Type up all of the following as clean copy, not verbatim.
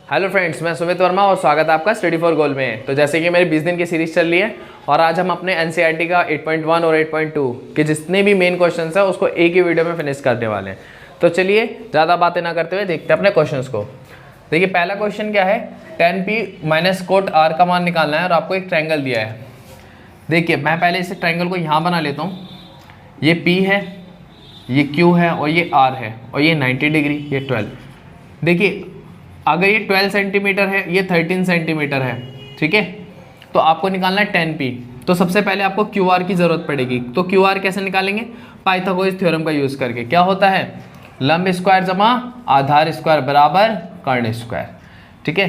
Hello friends, मैं सुमित वर्मा और स्वागत है आपका स्टडी फॉर गोल में। तो जैसे कि मेरी 20 दिन की सीरीज चल रही है और आज हम अपने एनसीईआरटी का 8.1 और 8.2 के जितने भी मेन क्वेश्चंस हैं उसको एक ही वीडियो में फिनिश करने वाले हैं। तो चलिए ज़्यादा बातें ना करते हुए देखते हैं अपने क्वेश्चंस को। देखिए पहला क्वेश्चन क्या है, tan p minus cot r का मान निकालना है और आपको एक ट्रायंगल दिया है। देखिए मैं पहले इस ट्रायंगल को यहाँ बना लेता हूँ। ये p है, ये q है और ये r है और ये 90 डिग्री, ये 12। देखिए अगर ये 12 सेंटीमीटर है, ये 13 सेंटीमीटर है, ठीक है, तो आपको निकालना है tan p। तो सबसे पहले आपको QR की ज़रूरत पड़ेगी। तो QR कैसे निकालेंगे? पाइथागोरस थ्योरम का यूज़ करके। क्या होता है? लंब स्क्वायर जमा आधार स्क्वायर बराबर कर्ण स्क्वायर, ठीक है।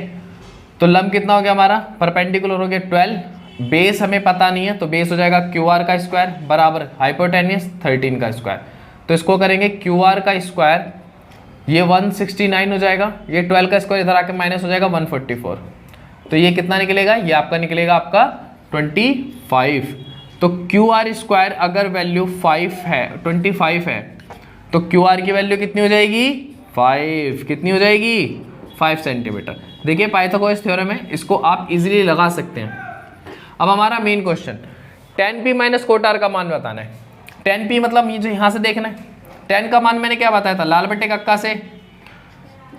तो लंब कितना हो गया हमारा? परपेंडिकुलर हो गया 12, बेस हमें पता नहीं है तो बेस हो जाएगा QR का स्क्वायर बराबर हाइपोटेन्यूस 13 का स्क्वायर। तो इसको करेंगे QR का स्क्वायर, ये 169 हो जाएगा, ये 12 का स्क्वायर इधर आके माइनस हो जाएगा 144। तो ये कितना निकलेगा? ये आपका निकलेगा आपका 25। तो QR स्क्वायर अगर वैल्यू 25 है तो QR की वैल्यू कितनी हो जाएगी? 5। कितनी हो जाएगी? 5 सेंटीमीटर। देखिए पाइथागोरस थ्योरम है, इसको आप इजीली लगा सकते हैं। अब हमारा main question tan p minus cot r का मान बताना है। tan p मतलब ये जो यहाँ से देखना है, tan का मान मैंने क्या बताया था? लाल बटे कक्का से।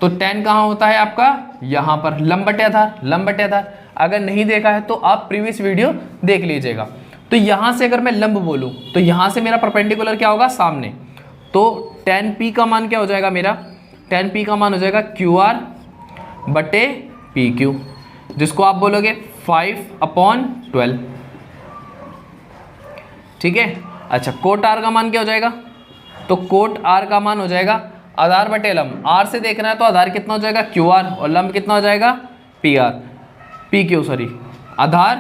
तो tan कहाँ होता है आपका? यहाँ पर लंब बटे आधार, लंब बटे आधार। अगर नहीं देखा है तो आप प्रीवियस वीडियो देख लीजिएगा। तो यहाँ से अगर मैं लंब बोलूँ तो यहाँ से मेरा परपेंडिकुलर क्या होगा? सामने। तो tan p का मान क्या हो जाएगा मेरा? tan p का मान हो जाएगा QR बटे PQ, जिसको आप बोलोगे 5/12, ठीक है। अच्छा, कोट r का मान क्या हो जाएगा? तो कोट r का मान हो जाएगा आधार बटे लंब। r से देखना है तो आधार कितना हो जाएगा? QR और लंब कितना हो जाएगा? PQ सॉरी, आधार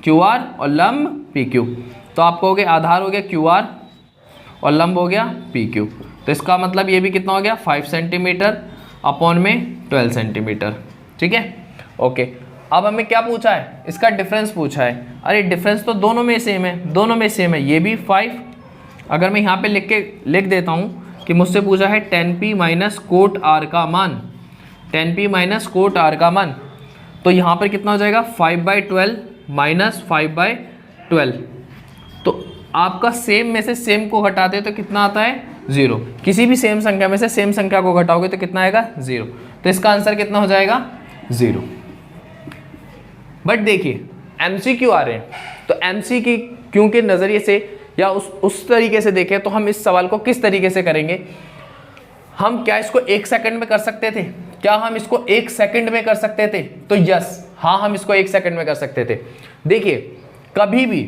QR और लंब PQ। तो आप कहोगे आधार हो गया QR और लंब हो गया PQ। तो इसका मतलब ये भी कितना हो गया? 5 सेंटीमीटर अपॉन में 12 सेंटीमीटर, ठीक है। ओके, अब हमें क्या पूछा है? इसका डिफरेंस पूछा है। अरे डिफरेंस तो दोनों में सेम है, दोनों में सेम है। ये भी 5, अगर मैं यहाँ पे लिख देता हूँ कि मुझसे पूछा है tan p minus cot r का मान, tan p minus cot r का मान, तो यहाँ पर कितना हो जाएगा? 5/12 माइनस 5/12। तो आपका सेम में से सेम को घटाते तो कितना आता है? 0। किसी भी सेम संख्या में से सेम संख्या को घटाओगे तो कितना आएगा? 0। तो इसका आंसर कितना हो जाएगा? 0। बट देखिए MCQ आ रहे हैं, तो MCQ के नज़रिए से या उस तरीके से देखें तो हम इस सवाल को किस तरीके से करेंगे? हम क्या इसको 1 सेकंड में कर सकते थे? क्या हम इसको 1 सेकंड में कर सकते थे? तो यस, हाँ हम इसको 1 सेकंड में कर सकते थे। देखिए कभी भी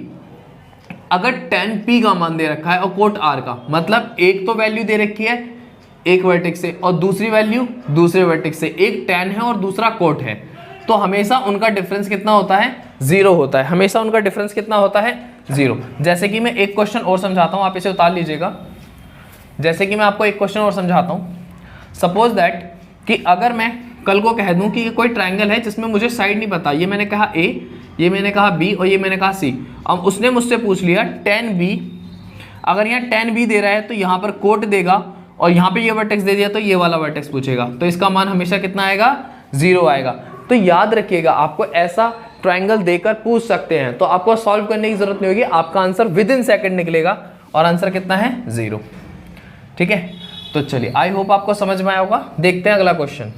अगर tan p का मान दे रखा है और कोट r का, मतलब एक तो वैल्यू दे रखी है एक वर्टेक्स से और दूसरी वैल्यू दूसरे वर्टेक्स से, एक tan है और दूसरा कोट है, तो हमेशा उनका डिफरेंस कितना होता है? 0 होता है। हमेशा उनका डिफरेंस कितना होता है? 0। जैसे कि मैं एक क्वेश्चन और समझाता हूँ, आप इसे उतार लीजिएगा। जैसे कि मैं आपको एक क्वेश्चन और समझाता हूँ। सपोज दैट कि अगर मैं कल को कह दूँ कि ये कोई ट्राइंगल है जिसमें मुझे साइड नहीं पता, ये मैंने कहा A, ये मैंने कहा B और ये मैंने कहा C। अब उसने मुझसे पूछ लिया tan B, अगर यहाँ tan B दे रहा है तो यहाँ पर कोट देगा और यहाँ पे ये वर्टेक्स दे दिया तो ये वाला वर्टेक्स पूछेगा, तो इसका मान हमेशा कितना आएगा? 0 आएगा। तो याद रखिएगा, आपको ऐसा ट्रायंगल देकर पूछ सकते हैं तो आपको सॉल्व करने की जरूरत नहीं होगी, आपका आंसर विद इन सेकंड निकलेगा और आंसर कितना है? 0, ठीक है। तो चलिए, आई होप आपको समझ में आया होगा। देखते हैं अगला क्वेश्चन।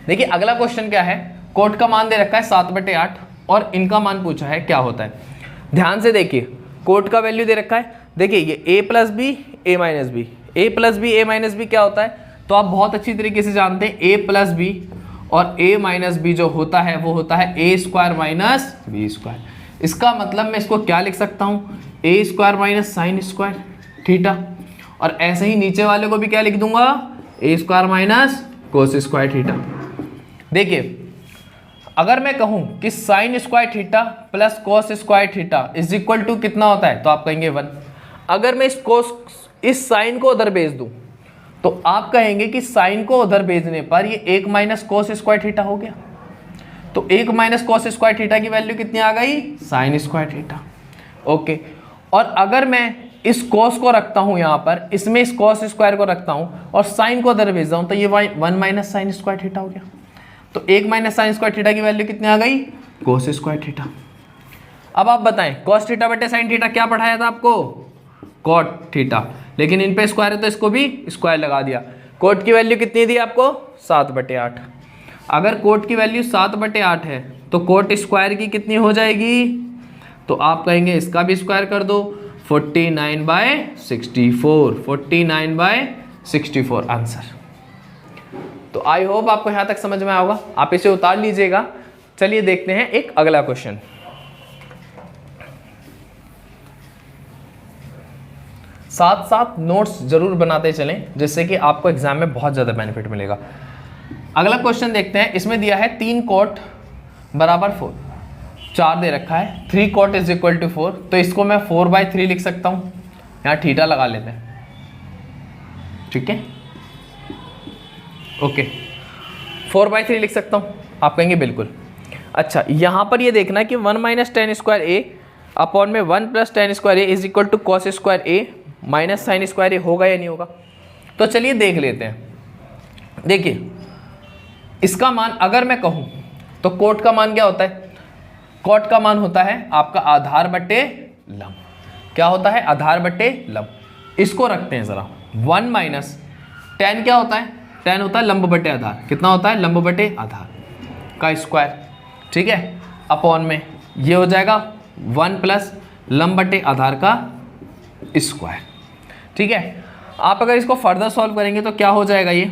देखिए अगला क्वेश्चन क्या है, कोट का मान दे रखा है 7/8 और इनका मान पूछा है क्या होता है। ध्यान से देखिए, कोट का वैल्यू दे रखा है। देखिए ये a plus B A minus B, a plus B A minus B क्या होता है? तो आप बहुत अच्छी तरीके से जानते हैं a प्लस बी और a माइनस बी जो होता है वो होता है a square minus B square. इसका मतलब मैं इसको क्या लिख सकता हूँ? a square minus sine square theta. और ऐसे ही नीचे वाले को भी क्या लिख दूंगा? a square minus cos square theta. देखिए अगर मैं कहूँ कि sine square theta plus cos square theta is equal to कितना होता है, तो आप कहेंगे 1। अगर मैं इस साइन को उधर भेज दूँ तो आप कहेंगे कि साइन को उधर भेजने पर ये 1 माइनस कोस स्क्वायर थीटा हो गया। तो 1 माइनस कोस स्क्वायर थीटा की वैल्यू कितनी आ गई? Sign square theta. ओके, और अगर मैं इस कोस को रखता हूं यहाँ पर, इसमें इस कोस स्क्वायर को रखता हूं और साइन को उधर भेजता हूं तो ये 1 माइनस साइन स्क्वायर थीटा हो गया। तो 1 माइनस साइन स्क्वायर थीटा की वैल्यू कितनी आ गई, कोस स्क्वायर थीटा। अब आप बताएं कॉस थीटा बटे साइन थीटा क्या पढ़ाया था आपको, कॉट थीटा, लेकिन इन पे स्क्वायर है तो इसको भी स्क्वायर लगा दिया। कोट की वैल्यू कितनी दी आपको, 7/8। अगर कोट की वैल्यू 7/8 है तो कोट स्क्वायर की कितनी हो जाएगी, तो आप कहेंगे इसका भी स्क्वायर कर दो, 49/64, 49/64 आंसर। तो आई होप आपको यहां तक समझ में आया होगा, आप इसे उतार लीजिएगा। चलिए देखते हैं एक अगला क्वेश्चन। साथ साथ नोट्स जरूर बनाते चलें जिससे कि आपको एग्जाम में बहुत ज़्यादा बेनिफिट मिलेगा। अगला क्वेश्चन देखते हैं। इसमें दिया है 3 कॉट बराबर 4, 4 दे रखा है, 3 कॉट इज इक्वल टू 4, तो इसको मैं 4/3 लिख सकता हूँ। यहाँ थीटा लगा लेते हैं, ठीक है, ओके, 4/3 लिख सकता हूँ। आप कहेंगे बिल्कुल। अच्छा, यहाँ पर ये देखना कि 1 minus tan square A upon में 1 plus tan square A is equal to cos square A minus sine square A होगा या नहीं होगा। तो चलिए देख लेते हैं। देखिए इसका मान अगर मैं कहूँ तो कोट का मान क्या होता है, कोट का मान होता है आपका आधार बटे लंब। क्या होता है, आधार बटे लंब। इसको रखते हैं ज़रा, 1 माइनस टेन क्या होता है, टेन होता है लंब बटे आधार। कितना होता है, लंब बटे आधार का स्क्वायर, ठीक है, अपॉन में ये हो जाएगा 1 प्लस लंब बटे आधार का स्क्वायर, ठीक है। आप अगर इसको फर्दर सॉल्व करेंगे तो क्या हो जाएगा, ये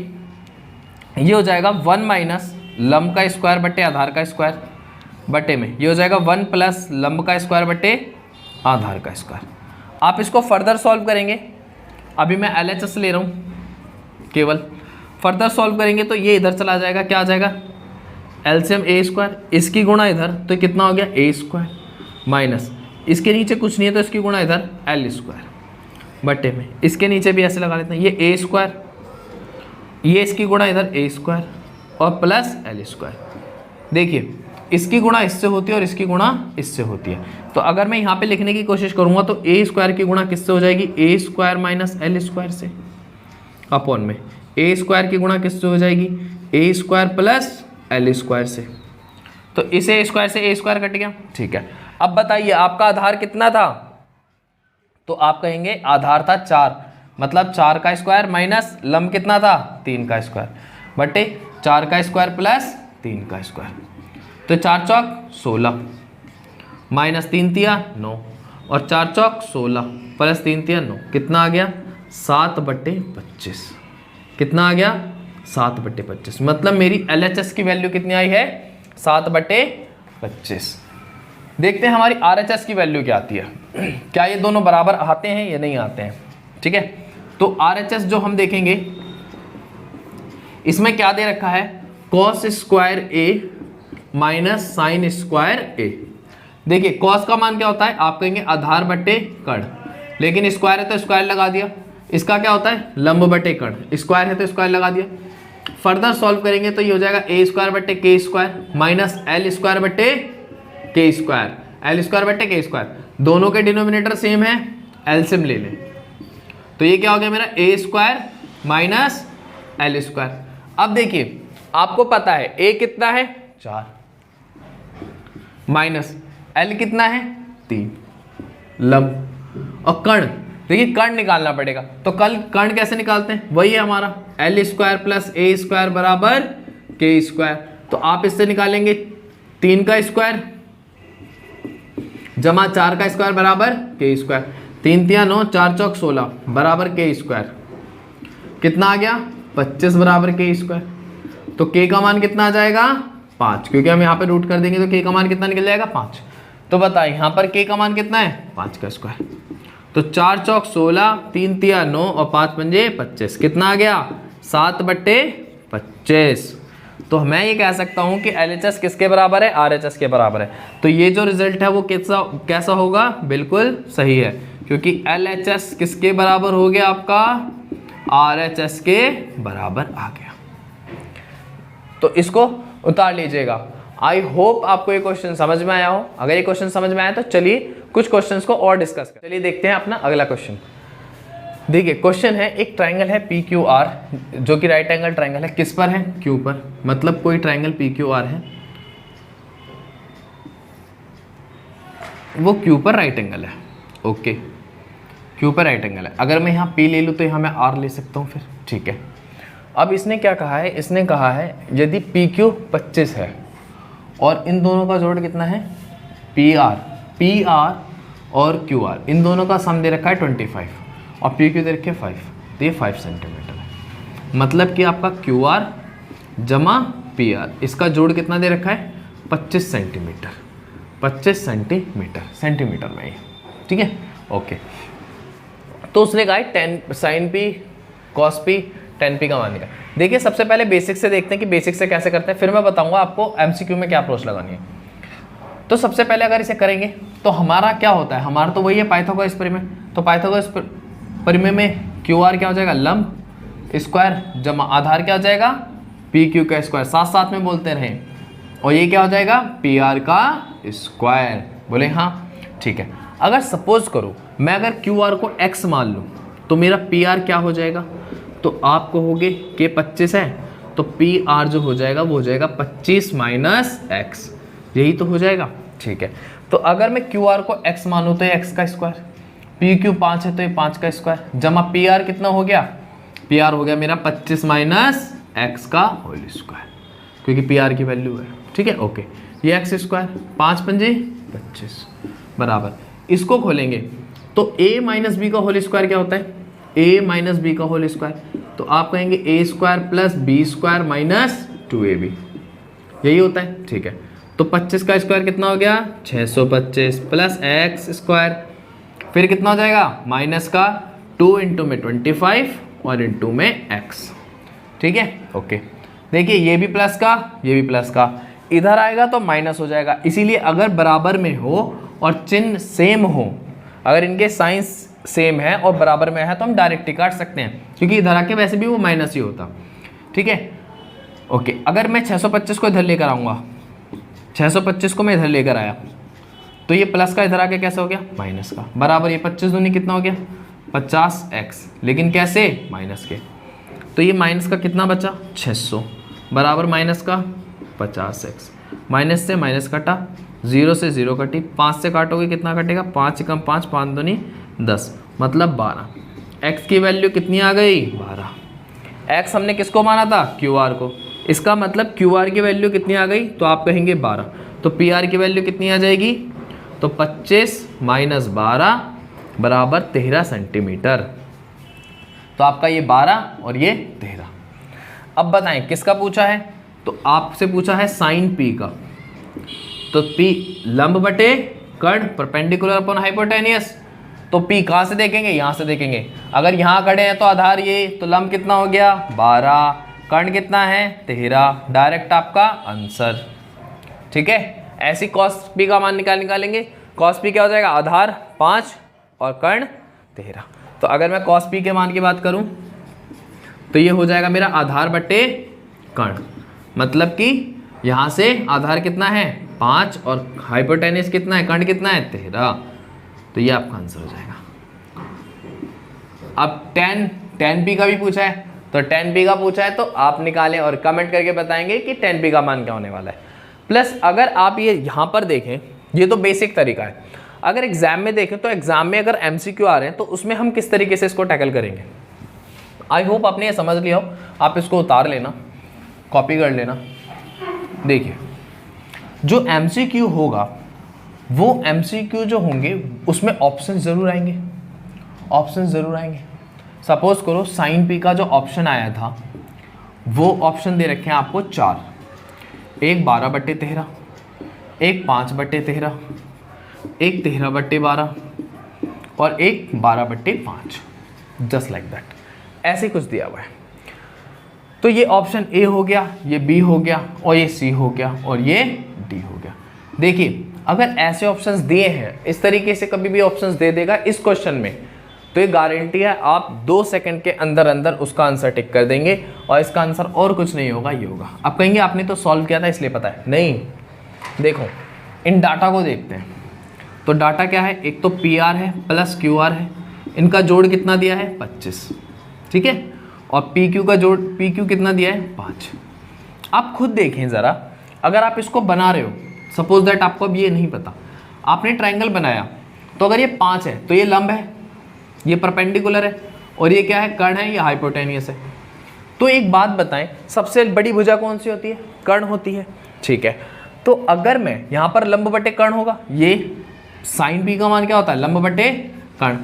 हो जाएगा 1 माइनस लंब का स्क्वायर बटे आधार का स्क्वायर बटे में ये हो जाएगा 1 प्लस लंब का स्क्वायर बटे आधार का स्क्वायर। आप इसको फर्दर सॉल्व करेंगे, अभी मैं LHS ले रहा हूँ केवल, फर्दर सॉल्व करेंगे तो ये इधर चला जाएगा, क्या आ जाएगा, एलसीएम ए स्क्वायर, इसकी गुणा इधर तो कितना हो गया ए स्क्वायर, माइनस इसके नीचे कुछ नहीं है तो इसकी गुणा इधर एल स्क्वायर बटे में, इसके नीचे भी ऐसे लगा लेते हैं, ये ए स्क्वायर, ये इसकी गुणा इधर ए स्क्वायर और प्लस एल स्क्वायर। देखिए इसकी गुणा इससे होती है और इसकी गुणा इससे होती है, तो अगर मैं यहाँ पे लिखने की कोशिश करूँगा तो ए स्क्वायर की गुणा किससे हो जाएगी, ए स्क्वायर माइनस एल स्क्वायर से, अपॉन में ए स्क्वायर की गुणा किससे हो जाएगी, ए स्क्वायर प्लस एल स्क्वायर से। तो इसे ए स्क्वायर से ए स्क्वायर कट गया, ठीक है। अब बताइए आपका आधार कितना था, तो आप कहेंगे आधार था 4, मतलब 4 का स्क्वायर माइनस लंब कितना था 3 का स्क्वायर बटे 4 का स्क्वायर प्लस 3 का स्क्वायर, तो 4 चौक 16 माइनस 3 तिया 9 और 4 चौक 16 प्लस 3 तिया 9, कितना आ गया 7/25, कितना आ गया 7/25, मतलब मेरी LHS की वैल्यू कितनी आई है 7/25। देखते हैं हमारी RHS की वैल्यू क्या आती है, क्या ये दोनों बराबर आते हैं या नहीं आते हैं, ठीक है। तो RHS जो हम देखेंगे इसमें क्या दे रखा है, cos square A minus sine square ए। देखिए कॉस का मान क्या होता है, आप कहेंगे आधार बटे कर्ण, लेकिन स्क्वायर है तो स्क्वायर लगा दिया, इसका क्या होता है लंब बटे कर्ण, स्क्वायर है तो स्क्वायर लगा दिया। फर्दर सॉल्व करेंगे तो ये हो जाएगा ए स्क्वायर बटे के स्क्वायर माइनस एल स्क्वायर बटे के स्क्वायर, एल स्क्वायर बटे के स्क्वायर, दोनों के डिनोमिनेटर सेम है, एलसीएम ले लें, तो ये क्या हो गया मेरा ए स्क्वायर माइनस एल स्क्वायर। अब देखिए आपको पता है ए कितना है 4 माइनस एल कितना है 3, लंब और कर्ण, देखिए कर्ण निकालना पड़ेगा, तो कल कर्ण कैसे निकालते हैं, वही है हमारा एल स्क्वायर प्लस ए स्क्वायर बराबर के स्क्वायर। तो आप इससे निकालेंगे 3 का स्क्वायर जमा 4 का स्क्वायर बराबर के स्क्वायर, 3 तिया 9 4 चौक 16 बराबर के स्क्वायर, कितना आ गया 25 बराबर के स्क्वायर। तो के का मान कितना आ जाएगा 5, क्योंकि हम यहाँ पे रूट कर देंगे तो के का मान कितना निकल जाएगा 5। तो बताइए यहाँ पर के का मान कितना है 5 का स्क्वायर, तो 4 चौक 16 3 तिया 9 और 5 पंजे 25, कितना आ गया 7/25। तो मैं ये कह सकता हूँ कि LHS किसके बराबर है, RHS के बराबर है। तो ये जो रिजल्ट है वो कैसा होगा, बिल्कुल सही है, क्योंकि LHS किसके बराबर हो गया आपका, RHS के बराबर आ गया। तो इसको उतार लीजिएगा। आई होप आपको ये क्वेश्चन समझ में आया हो। अगर ये क्वेश्चन समझ में आया तो चलिए कुछ क्वेश्चंस को और डिस्कस करें। चलिए देखते हैं अपना अगला क्वेश्चन। देखिए क्वेश्चन है, एक ट्राइंगल है पी क्यू आर जो कि राइट एंगल ट्राइंगल है, किस पर है? क्यू पर। मतलब कोई ट्राइंगल पी क्यू आर है, वो क्यू पर राइट एंगल है। ओके, क्यू पर राइट एंगल है। अगर मैं यहाँ पी ले लूँ तो यहाँ मैं आर ले सकता हूँ फिर, ठीक है। अब इसने क्या कहा है? इसने कहा है यदि पी क्यू 25 है और इन दोनों का जोड़ कितना है? पी आर और क्यू आर, इन दोनों का सम दे रखा है 25 और पी क्यू दे रखे 5, तो ये 5 सेंटीमीटर है। मतलब कि आपका क्यू आर जमा पी आर, इसका जोड़ कितना दे रखा है? 25 सेंटीमीटर, 25 सेंटीमीटर में, ठीक है। ओके, तो उसने कहा है 10 sine P cos P 10 P का मान निकाल। देखिए सबसे पहले बेसिक से देखते हैं कि बेसिक से कैसे करते हैं, फिर मैं बताऊंगा आपको एमसीक्यू में क्या अप्रोच लगानी है। तो सबसे पहले अगर इसे करेंगे तो हमारा क्या होता है? हमारा तो वही है पाइथागोरस प्रमेय। तो पाइथागोरस प्रमेय में क्यू आर क्या हो जाएगा? लंब स्क्वायर जमा आधार क्या हो जाएगा? पी क्यू का स्क्वायर, साथ साथ में बोलते रहें। और ये क्या हो जाएगा? पी आर का स्क्वायर। बोले हाँ, ठीक है। अगर सपोज करो मैं अगर क्यू आर को x मान लूँ तो मेरा पी आर क्या हो जाएगा? तो आप कहोगे कि 25 है, तो पी आर जो हो जाएगा वो हो जाएगा 25 माइनस एक्स, यही तो हो जाएगा, ठीक है। तो अगर मैं क्यू आर को x मानूँ तो ये x का स्क्वायर, पी क्यू 5 है तो ये 5 का स्क्वायर, जमा पी आर कितना हो गया? पी आर हो गया मेरा 25 माइनस एक्स का होल स्क्वायर, क्योंकि पी आर की वैल्यू है, ठीक है। ओके, ये एक्स स्क्वायर 5 पंजे 25 बराबर, इसको खोलेंगे तो a माइनस बी का होल स्क्वायर क्या होता है? a माइनस बी का होल स्क्वायर, तो आप कहेंगे a square plus B square minus 2ab, यही होता है, ठीक है। तो 25 का स्क्वायर कितना हो गया? 625 प्लस एक्स स्क्वायर, फिर कितना हो जाएगा? माइनस का 2 इंटू में 25 और इंटू में x, ठीक है। ओके, देखिए ये भी प्लस का, ये भी प्लस का, इधर आएगा तो माइनस हो जाएगा। इसीलिए अगर बराबर में हो और चिन्ह सेम हो, अगर इनके साइंस सेम है और बराबर में है तो हम डायरेक्ट ही काट सकते हैं, क्योंकि इधर आके वैसे भी वो माइनस ही होता, ठीक है। ओके, अगर मैं 625 को इधर लेकर आऊँगा, 625 को मैं इधर लेकर आया तो ये प्लस का इधर आके कैसे हो गया? माइनस का, बराबर ये 25 दूनी कितना हो गया? 50x, लेकिन कैसे? माइनस के, तो ये माइनस का कितना बचा? 600 बराबर माइनस का 50x, माइनस से माइनस कटा, 0 से 0 कटी, 5 से काटोगे कितना कटेगा? 5 कम 5, 5 दूनी 10, मतलब 12। x की वैल्यू कितनी आ गई? 12। x हमने किसको माना था? क्यू आर को, इसका मतलब क्यू आर की वैल्यू कितनी आ गई? तो आप कहेंगे 12। तो पी आर की वैल्यू कितनी आ जाएगी? तो 25 माइनस 12 बराबर 13 सेंटीमीटर। तो आपका ये 12 और ये 13। अब बताएं किसका पूछा है? तो आपसे पूछा है साइन पी का। तो पी लंब बटे कर्ण परपेंडिकुलर अपॉन हाइपोटेनियस, तो पी कहाँ से देखेंगे? यहाँ से देखेंगे। अगर यहाँ खड़े हैं तो आधार ये, तो लंब कितना हो गया? 12, कर्ण कितना है? 13, डायरेक्ट आपका आंसर, ठीक है। ऐसी कॉस पी का मान निकालेंगे। कॉस पी क्या हो जाएगा? आधार 5 और कर्ण 13। तो अगर मैं कॉस पी के मान की बात करूं तो ये हो जाएगा मेरा आधार बटे कर्ण, मतलब कि यहाँ से आधार कितना है? 5 और हाइपोटेनियस कितना है? कर्ण कितना है? 13। तो ये आपका आंसर हो जाएगा। अब tan पी का भी पूछा है, तो tan पी का पूछा है तो आप निकालें और कमेंट करके बताएंगे कि tan पी का मान क्या होने वाला है। प्लस अगर आप ये यहाँ पर देखें, ये तो बेसिक तरीका है। अगर एग्जाम में देखें तो एग्जाम में अगर एमसीक्यू आ रहे हैं तो उसमें हम किस तरीके से इसको टैकल करेंगे। आई होप आपने ये समझ लिया हो। आप इसको उतार लेना, कॉपी कर लेना। देखिए जो एमसीक्यू होगा वो एमसीक्यू जो होंगे उसमें ऑप्शन ज़रूर आएंगे, ऑप्शन ज़रूर आएंगे। सपोज करो साइन पी का जो ऑप्शन आया था वो ऑप्शन दे रखे हैं आपको 4, एक 12/13, एक 5/13, एक 13/12 और एक 12/5, जस्ट लाइक दैट, ऐसे कुछ दिया हुआ है। तो ये ऑप्शन ए हो गया, ये बी हो गया और ये सी हो गया और ये डी हो गया। देखिए अगर ऐसे ऑप्शंस दिए हैं, इस तरीके से कभी भी ऑप्शंस दे देगा इस क्वेश्चन में, तो ये गारंटी है आप 2 सेकंड के अंदर अंदर उसका आंसर टिक कर देंगे और इसका आंसर और कुछ नहीं होगा, ये होगा। आप कहेंगे आपने तो सॉल्व किया था इसलिए पता है, नहीं। देखो इन डाटा को देखते हैं, तो डाटा क्या है? एक तो पी आर है प्लस क्यू आर है, इनका जोड़ कितना दिया है 25, ठीक है, और पी क्यू का जोड़ पी क्यू कितना दिया है 5। आप खुद देखें ज़रा, अगर आप इसको बना रहे हो, सपोज दैट आपको अब ये नहीं पता, आपने ट्रायंगल बनाया, तो अगर ये 5 है तो ये लंब है, ये परपेंडिकुलर है, और ये क्या है, कर्ण है, ये हाइपोटेनियस है। तो एक बात बताएं, सबसे बड़ी भुजा कौन सी होती है, कर्ण होती है, ठीक है। तो अगर मैं यहाँ पर लंब बटे कर्ण होगा, ये साइन पी का मान क्या होता है, लंब बटे कर्ण,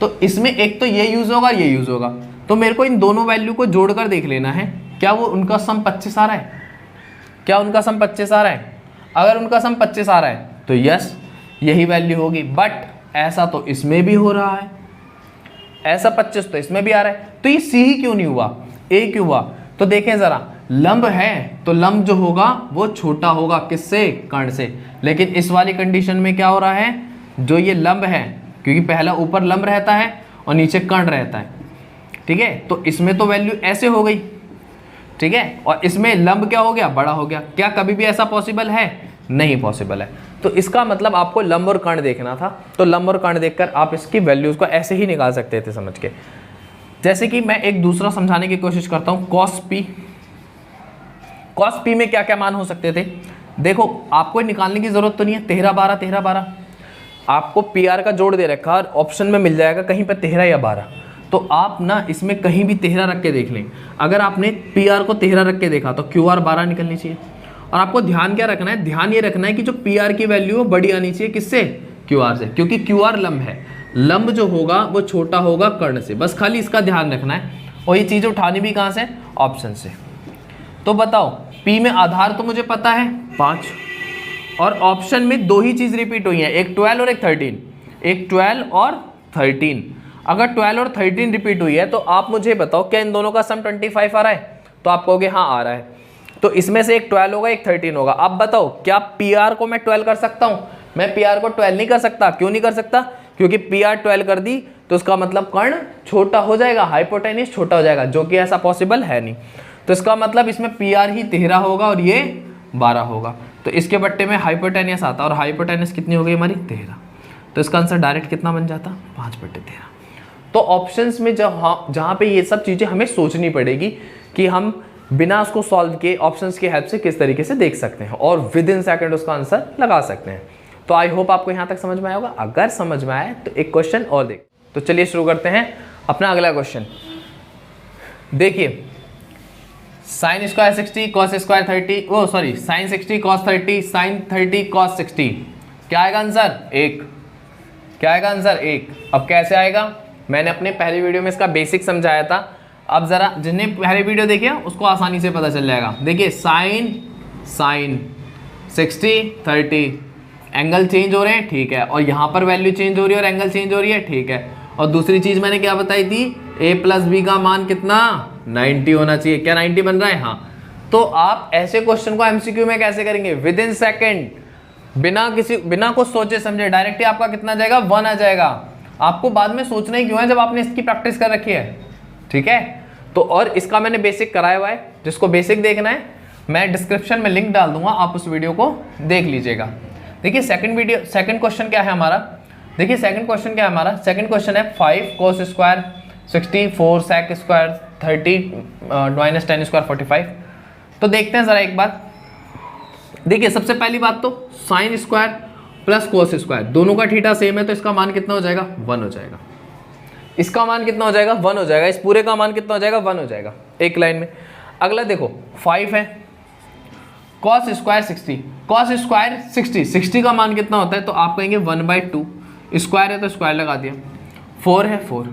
तो इसमें एक तो ये यूज होगा, ये यूज होगा, तो मेरे को इन दोनों वैल्यू को जोड़कर देख लेना है, क्या वो उनका सम 25 आ रहा है, क्या उनका सम 25 आ रहा है। अगर उनका सम 25 आ रहा है तो यस यही वैल्यू होगी, बट ऐसा तो इसमें भी हो रहा है, ऐसा 25 तो इसमें भी आ रहा है, तो ये सी ही क्यों नहीं हुआ, ए क्यों हुआ। तो देखें जरा, लंब है तो लंब जो होगा वो छोटा होगा, किससे, कर्ण से, लेकिन इस वाली कंडीशन में क्या हो रहा है, जो ये लंब है, क्योंकि पहला ऊपर लंब रहता है और नीचे कर्ण रहता है, ठीक है, तो इसमें तो वैल्यू ऐसे हो गई, ठीक है, और इसमें लंब क्या हो गया, बड़ा हो गया। क्या कभी भी ऐसा पॉसिबल है, नहीं पॉसिबल है। तो इसका मतलब आपको लंब और कर्ण देखना था, तो लंब और कर्ण देखकर आप इसकी वैल्यूज को ऐसे ही निकाल सकते थे समझ के। जैसे कि मैं एक दूसरा समझाने की कोशिश करता हूं, कॉस पी। कॉस पी में क्या क्या मान हो सकते थे, देखो आपको निकालने की जरूरत तो नहीं है, 13 12 13 12, आपको पी आर का जोड़ दे रखा और ऑप्शन में मिल जाएगा कहीं पर 13 या 12, तो आप ना इसमें कहीं भी 13 रख के देख लें। अगर आपने पी आर को 13 रख के देखा तो क्यू आर 12 निकलनी चाहिए। और आपको ध्यान क्या रखना है, ध्यान ये रखना है कि जो पी आर की वैल्यू है बड़ी आनी चाहिए, किससे, क्यू आर से, क्योंकि क्यू आर लंब है, लंब जो होगा वो छोटा होगा कर्ण से, बस खाली इसका ध्यान रखना है। और ये चीज़ उठानी भी कहाँ से, ऑप्शन से। तो बताओ पी में आधार तो मुझे पता है 5, और ऑप्शन में 2 ही चीज़ रिपीट हुई है, एक 12 और एक 13, एक 12 और 13। अगर 12 और 13 रिपीट हुई है तो आप मुझे बताओ क्या इन दोनों का सम 25 आ रहा है, तो आप कहोगे हाँ आ रहा है, तो इसमें से एक 12 होगा एक 13 होगा। अब बताओ क्या पी आर को मैं 12 कर सकता हूँ, मैं पी आर को 12 नहीं कर सकता, क्यों नहीं कर सकता, क्योंकि पी आर 12 कर दी तो उसका मतलब कर्ण छोटा हो जाएगा, हाइपोटेनियस छोटा हो जाएगा, जो कि ऐसा पॉसिबल है नहीं। तो इसका मतलब इसमें पी आर ही 13 होगा और ये 12 होगा, तो इसके बट्टे में हाइपोटेनियस आता, और हाइपोटेनियस कितनी हो गई हमारी 13, तो इसका आंसर डायरेक्ट कितना बन जाता 5/13। तो ऑप्शंस में जहाँ पे ये सब चीज़ें हमें सोचनी पड़ेगी कि हम बिना उसको सॉल्व किए ऑप्शंस की हेल्प से किस तरीके से देख सकते हैं और विद इन सेकंड उसका आंसर लगा सकते हैं। तो आई होप आपको यहाँ तक समझ में आया होगा। अगर समझ में आए तो एक क्वेश्चन और देख, तो चलिए शुरू करते हैं अपना अगला क्वेश्चन। देखिए sine square 60 cos square 30, oh sorry sine 60 cos 30 sine 30 cos 60, क्या आएगा आंसर 1, क्या आएगा आंसर 1। अब कैसे आएगा, मैंने अपने पहले वीडियो में इसका बेसिक समझाया था, अब जरा जिन्हें पहले वीडियो देखिए उसको आसानी से पता चल जाएगा। देखिए साइन 60 30, एंगल चेंज हो रहे हैं, ठीक है, और यहाँ पर वैल्यू चेंज हो रही है और एंगल चेंज हो रही है, ठीक है। और दूसरी चीज़ मैंने क्या बताई थी, a प्लस बी का मान कितना 90 होना चाहिए, क्या 90 बन रहा है, हाँ। तो आप ऐसे क्वेश्चन को एमसीक्यू में कैसे करेंगे, विद इन सेकेंड, बिना कुछ सोचे समझे डायरेक्टली आपका कितना जाएगा 1 आ जाएगा। आपको बाद में सोचना ही क्यों है जब आपने इसकी प्रैक्टिस कर रखी है, ठीक है। तो और इसका मैंने बेसिक कराया हुआ है, जिसको बेसिक देखना है मैं डिस्क्रिप्शन में लिंक डाल दूंगा, आप उस वीडियो को देख लीजिएगा। देखिए सेकंड क्वेश्चन क्या है हमारा, देखिए सेकंड क्वेश्चन क्या है हमारा, सेकंड क्वेश्चन है 5 cos square 60 4 sec square 30 minus 10 square 45। तो देखते हैं जरा एक बार। देखिए सबसे पहली बात तो sine square plus cos square दोनों का थीटा सेम है, तो इसका मान कितना हो जाएगा 1 हो जाएगा, इसका मान कितना हो जाएगा 1 हो जाएगा, इस पूरे का मान कितना हो जाएगा 1 हो जाएगा एक लाइन में। अगला देखो 5 है कॉस स्क्वायर 60, कॉस स्क्वायर 60 का मान कितना होता है, तो आप कहेंगे 1/2, स्क्वायर है तो स्क्वायर लगा दिया, 4 है 4,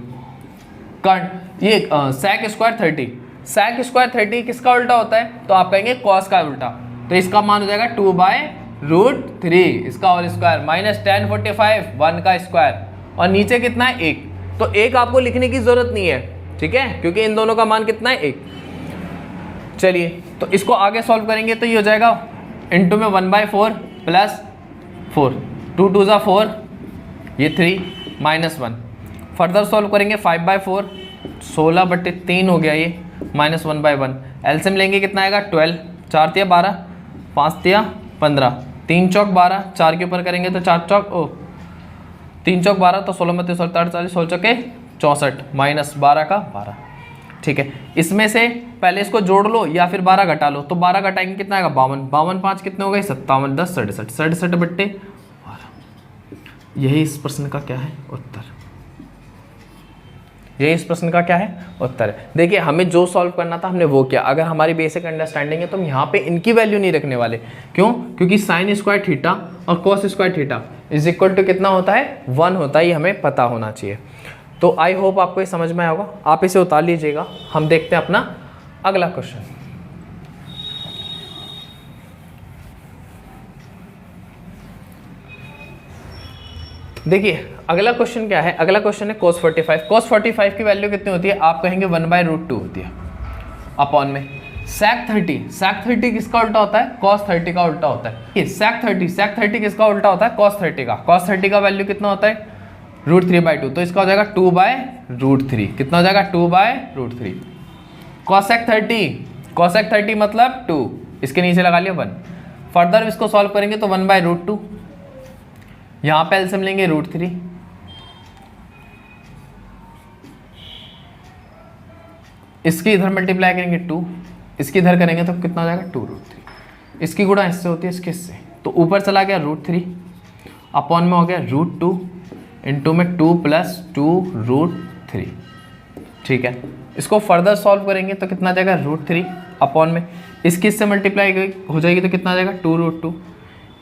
कर्ण ये sec स्क्वायर 30, sec स्क्वायर 30 किसका उल्टा होता है, तो आप कहेंगे कॉस का उल्टा, तो इसका मान हो जाएगा 2/√3, इसका होल स्क्वायर माइनस 10 45 1 का स्क्वायर, और नीचे कितना है 1, तो 1 आपको लिखने की जरूरत नहीं है, ठीक है, क्योंकि इन दोनों का मान कितना है 1। चलिए तो इसको आगे सॉल्व करेंगे तो ये हो जाएगा इंटू में 1/4 प्लस 4, 2 2 ज़ा 4, ये 3 माइनस 1, फर्दर सॉल्व करेंगे 5/4 16/3 हो गया ये, माइनस 1/1, एलसीएम लेंगे कितना आएगा 12, 4 तिया 12 5 तिया 15, 3 चौक 12, 4 के ऊपर करेंगे तो 4 चौक 3 चौक 12, तो 16 में 16 48 16 चौके 64 माइनस 12 का 12। ठीक है, इसमें से पहले इसको जोड़ लो या फिर 12 घटा लो, तो 12 घटाएंगे कितना आएगा 52, 52 5 कितने हो गए 57, 10 67, 67 बट्टे 12। यही इस प्रश्न का क्या है उत्तर, यही इस प्रश्न का क्या है उत्तर है। देखिए हमें जो सॉल्व करना था हमने वो किया। अगर हमारी बेसिक अंडरस्टैंडिंग है तो हम यहाँ पे इनकी वैल्यू नहीं रखने वाले। क्यों? क्योंकि साइन स्क्वायर थीटा और cos square theta is equal to कितना होता है 1 होता है, ये हमें पता होना चाहिए। तो आई होप आपको ये समझ में आया होगा, आप इसे उतार लीजिएगा। हम देखते हैं अपना अगला क्वेश्चन। देखिए अगला क्वेश्चन क्या है, अगला क्वेश्चन है cos 45। cos 45 की वैल्यू कितनी होती है, आप कहेंगे 1/√2 होती है अपॉन में sec 30। sec 30 किसका उल्टा होता है, cos 30 का उल्टा होता है। sec 30 किसका उल्टा होता है, cos 30 का। cos 30 का वैल्यू कितना होता है √3/2, तो इसका हो जाएगा 2/√3। कितना हो जाएगा 2/√3। cosec 30 मतलब 2, इसके नीचे लगा लिया 1। फर्दर इसको सॉल्व करेंगे तो 1/√2, यहाँ पे एलसीएम लेंगे √3, इसकी इधर मल्टीप्लाई करेंगे 2, इसकी इधर करेंगे तो कितना हो जाएगा 2√3। इसकी गुणा इससे होती है इसके इससे, तो ऊपर चला गया √3 अपॉन में हो गया √2 इंटू में 2 + 2√3। ठीक है, इसको फर्दर सॉल्व करेंगे तो कितना आ जाएगा √3 अपॉन में इसकी इससे मल्टीप्लाई हो जाएगी तो कितना आ जाएगा 2√2।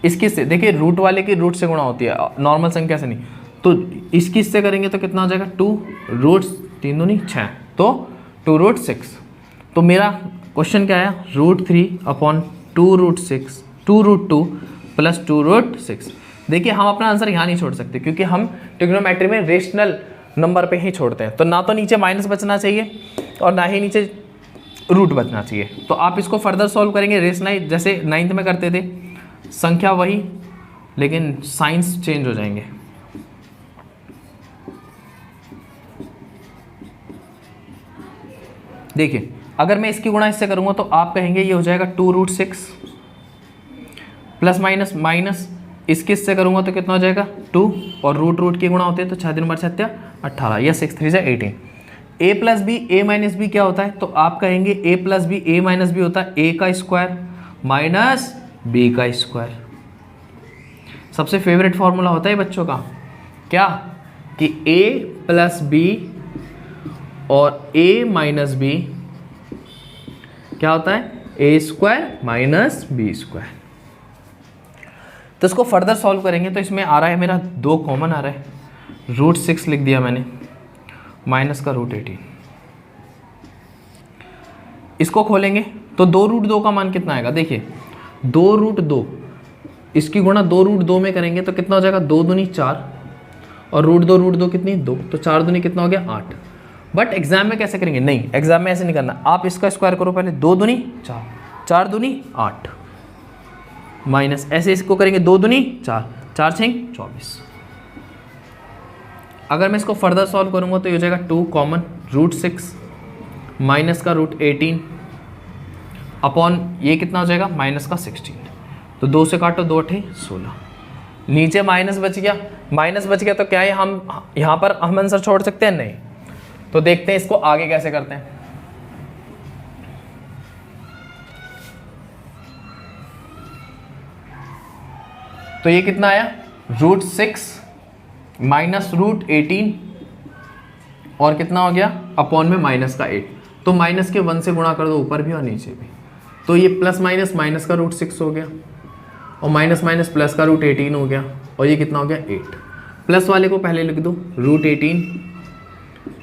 इसकी से देखिए रूट वाले की रूट से गुणा होती है, नॉर्मल संख्या से नहीं। तो इसकी इससे करेंगे तो कितना हो जाएगा 2√3 दूनी 6, तो 2√6। तो मेरा क्वेश्चन क्या है √3 अपॉन 2√6 2√2 + 2√6। देखिए हम अपना आंसर यहाँ नहीं छोड़ सकते क्योंकि हम ट्रिग्नोमेट्री में रेशनल नंबर पे ही छोड़ते हैं। तो ना तो नीचे माइनस बचना चाहिए और ना ही नीचे रूट बचना चाहिए। तो आप इसको फर्दर सॉल्व करेंगे रेशनाइज, जैसे 9th में करते थे, संख्या वही लेकिन साइंस चेंज हो जाएंगे। देखिए अगर मैं इसकी गुणा इससे करूंगा तो आप कहेंगे ये हो जाएगा 2√6 प्लस माइनस माइनस इसके इससे करूंगा तो कितना हो जाएगा 2, और रूट की गुणा होते हैं तो 6 × 6 = 18 या 6 × 3 = 18। a + b a - b क्या होता है, तो आप कहेंगे a + b a - b होता है a का स्क्वायर माइनस b का स्क्वायर। सबसे फेवरेट फॉर्मूला होता है बच्चों का क्या, कि a + b और a - b क्या होता है a² - b²। तो इसको फर्दर सॉल्व करेंगे तो इसमें आ रहा है मेरा 2 कॉमन आ रहा है, √6 लिख दिया मैंने माइनस का √18। इसको खोलेंगे तो 2√2 का मान कितना आएगा, देखिए 2√2 इसकी गुणा 2√2 में करेंगे तो कितना हो जाएगा 2 दूनी 4 और √2 कितनी 2, तो 4 दूनी कितना हो गया 8। बट एग्जाम में कैसे करेंगे, नहीं एग्जाम में ऐसे नहीं करना, आप इसका स्क्वायर करो पहले, 2 दूनी 4 4 दूनी 8 माइनस ऐसे इसको करेंगे 2 दूनी 4 4 6 24। अगर मैं इसको फर्दर सॉल्व करूंगा तो ये हो जाएगा 2 कॉमन √6 माइनस का √18 अपॉन ये कितना हो जाएगा माइनस का 16। तो 2 से काटो 2 8 16, नीचे माइनस बच गया तो क्या है हम यहाँ पर हम आंसर छोड़ सकते हैं, नहीं। तो देखते हैं इसको आगे कैसे करते हैं। तो ये कितना आया √6 माइनस √18 और कितना हो गया अपॉन में माइनस का 8। तो माइनस के 1 से गुणा कर दो ऊपर भी और नीचे भी, तो ये प्लस माइनस माइनस का √6 हो गया और माइनस माइनस प्लस का √18 हो गया, और ये कितना हो गया 8। प्लस वाले को पहले लिख दो √18,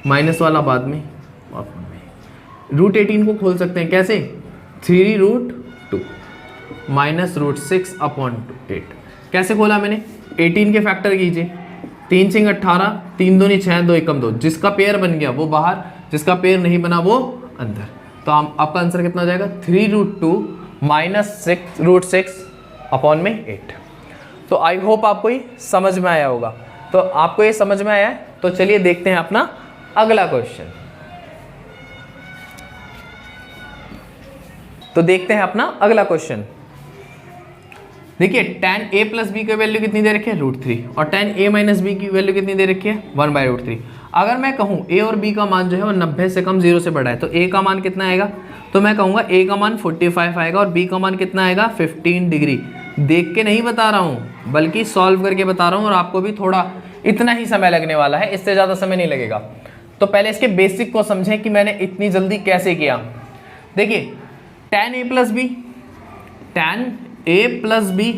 माइनस वाला बाद में, और √18 को खोल सकते हैं कैसे, 3√2 माइनस √6 अपॉन 8। कैसे खोला मैंने, 18 के फैक्टर कीजिए, 3 6 18, 3 दूनी 6 2 1 2, जिसका पेयर बन गया वो बाहर, जिसका पेयर नहीं बना वो अंदर। तो आपका आंसर कितना हो जाएगा 3√2 माइनस √6 अपॉन में 8। तो आई होप आपको ये समझ में आया होगा। तो आपको ये समझ में आया है, तो चलिए देखते हैं अपना अगला क्वेश्चन। तो देखते हैं अपना अगला क्वेश्चन। देखिए tan a + b की वैल्यू कितनी दे रखी है √3 और tan a - b की वैल्यू कितनी दे रखी है 1/√3। अगर मैं कहूँ ए और बी का मान जो है वो 90 से कम 0 से बड़ा है, तो ए का मान कितना आएगा, तो मैं कहूँगा ए का मान 45 आएगा और बी का मान कितना आएगा 15 डिग्री। देख के नहीं बता रहा हूँ बल्कि सॉल्व करके बता रहा हूँ, और आपको भी थोड़ा इतना ही समय लगने वाला है, इससे ज़्यादा समय नहीं लगेगा। तो पहले इसके बेसिक को समझें कि मैंने इतनी जल्दी कैसे किया। देखिए tan a plus B, tan a plus B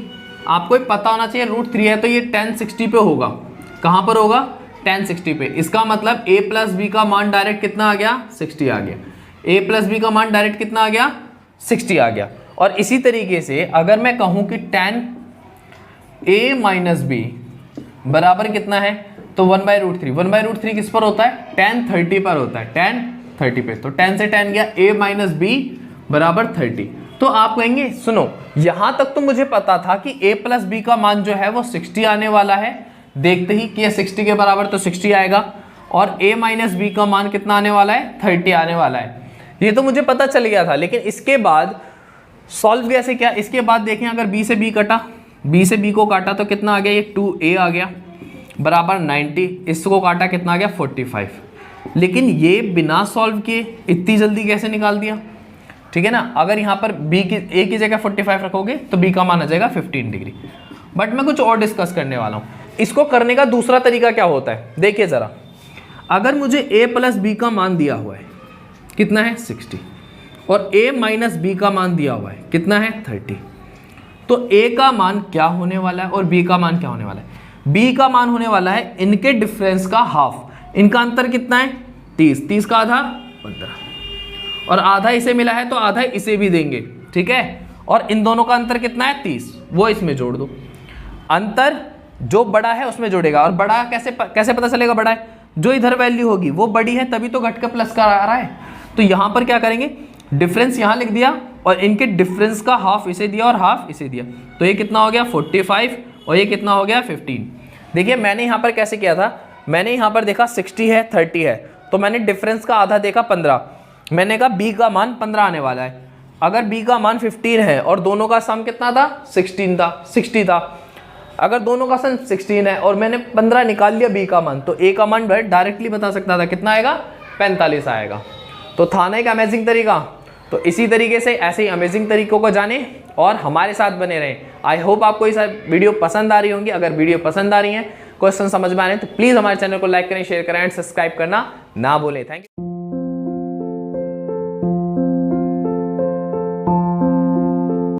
आपको ही पता होना चाहिए, √3 है तो ये tan 60 पे होगा। कहाँ पर होगा, tan 60 पे। इसका मतलब a प्लस बी का मान डायरेक्ट कितना आ गया, 60 आ गया। a प्लस बी का मान डायरेक्ट कितना आ गया, 60 आ गया। और इसी तरीके से अगर मैं कहूँ कि tan a माइनस बी बराबर कितना है, तो 1/√3। 1/√3 किस पर होता है, tan 30 पर होता है, tan 30 पे। तो tan से tan गया, a माइनस बी बराबर 30। तो आप कहेंगे सुनो यहां तक तो मुझे पता था कि a प्लस बी का मान जो है वो 60 आने वाला है, देखते ही कि 60 के बराबर तो 60 आएगा, और a माइनस बी का मान कितना आने वाला है, 30 आने वाला है। ये तो मुझे पता चल गया था, लेकिन इसके बाद सॉल्व कैसे किया। इसके बाद देखें अगर b से b कटा, b से b को काटा तो कितना आ गया, ये 2a आ गया बराबर 90। इसको काटा कितना आ गया 45। लेकिन ये बिना सॉल्व किए इतनी जल्दी कैसे निकाल दिया, ठीक है ना। अगर यहाँ पर b की a की जगह 45 रखोगे तो b का मान आ जाएगा 15 डिग्री। बट मैं कुछ और डिस्कस करने वाला हूँ। इसको करने का दूसरा तरीका क्या होता है, देखिए ज़रा। अगर मुझे a प्लस बी का मान दिया हुआ है कितना है 60, और a माइनस बी का मान दिया हुआ है कितना है 30, तो a का मान क्या होने वाला है और b का मान क्या होने वाला है। b का मान होने वाला है इनके डिफरेंस का हाफ। इनका अंतर कितना है 30, 30 का आधा 15, और आधा इसे मिला है तो आधा इसे भी देंगे, ठीक है। और इन दोनों का अंतर कितना है 30, वो इसमें जोड़ दो। अंतर जो बड़ा है उसमें जोड़ेगा, और बड़ा कैसे पता चलेगा बड़ा है, जो इधर वैल्यू होगी वो बड़ी है तभी तो घट के प्लस का आ रहा है। तो यहाँ पर क्या करेंगे, डिफरेंस यहाँ लिख दिया और इनके डिफरेंस का हाफ इसे दिया और हाफ इसे दिया, तो ये कितना हो गया 45 और ये कितना हो गया 15। देखिए मैंने यहाँ पर कैसे किया था, मैंने यहाँ पर देखा 60 है 30 है, तो मैंने डिफरेंस का आधा देखा 15, मैंने कहा b का मान 15 आने वाला है। अगर b का मान 15 है और दोनों का सम कितना था 60 था, अगर दोनों का सम 16 है और मैंने 15 निकाल लिया b का मान, तो a का मान डायरेक्टली बता सकता था कितना आएगा 45 आएगा। तो था ना एक अमेजिंग तरीका। तो इसी तरीके से ऐसे ही अमेजिंग तरीकों को जाने और हमारे साथ बने रहें। आई होप आपको ये वीडियो पसंद आ रही होंगी। अगर वीडियो पसंद आ रही है, क्वेश्चन समझ में आ रहे हैं, तो प्लीज़ हमारे चैनल को लाइक करें, शेयर करें एंड सब्सक्राइब करना ना भूलें। Thank you.